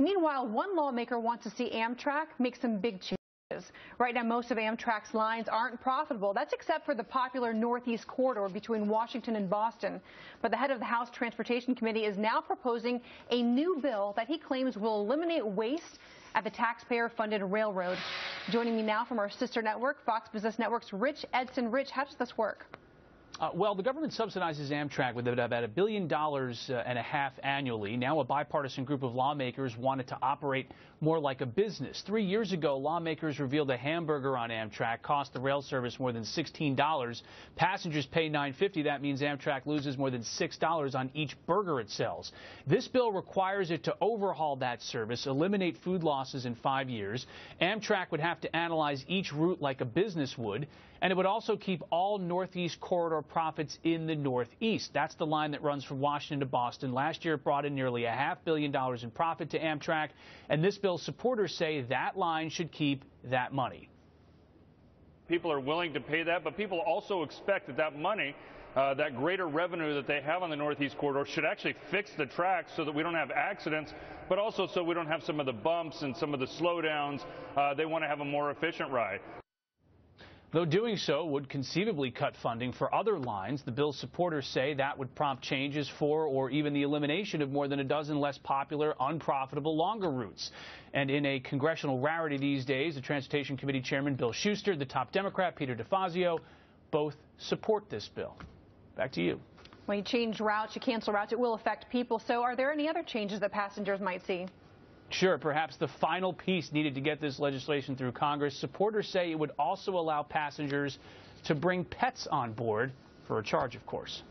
Meanwhile, one lawmaker wants to see Amtrak make some big changes. Right now, most of Amtrak's lines aren't profitable. That's except for the popular Northeast corridor between Washington and Boston. But the head of the House Transportation Committee is now proposing a new bill that he claims will eliminate waste at the taxpayer-funded railroad. Joining me now from our sister network, Fox Business Network's Rich Edson. Rich, how does this work? Well, the government subsidizes Amtrak with about $1.5 billion annually. Now a bipartisan group of lawmakers wanted to operate more like a business. 3 years ago, lawmakers revealed a hamburger on Amtrak cost the rail service more than $16. Passengers pay $9.50. That means Amtrak loses more than $6 on each burger it sells. This bill requires it to overhaul that service, eliminate food losses in 5 years. Amtrak would have to analyze each route like a business would, and it would also keep all Northeast corridor profits in the Northeast. That's the line that runs from Washington to Boston. Last year, it brought in nearly $500 million in profit to Amtrak, and this bill's supporters say that line should keep that money. People are willing to pay that, but people also expect that that money, that greater revenue that they have on the Northeast corridor, should actually fix the tracks so that we don't have accidents, but also so we don't have some of the bumps and some of the slowdowns. They want to have a more efficient ride. Though doing so would conceivably cut funding for other lines, the bill's supporters say that would prompt changes for or even the elimination of more than a dozen less popular, unprofitable, longer routes. And in a congressional rarity these days, the Transportation Committee Chairman Bill Schuster, the top Democrat Peter DeFazio, both support this bill. Back to you. When you change routes, you cancel routes, it will affect people. So are there any other changes that passengers might see? Sure, perhaps the final piece needed to get this legislation through Congress. Supporters say it would also allow passengers to bring pets on board for a charge, of course.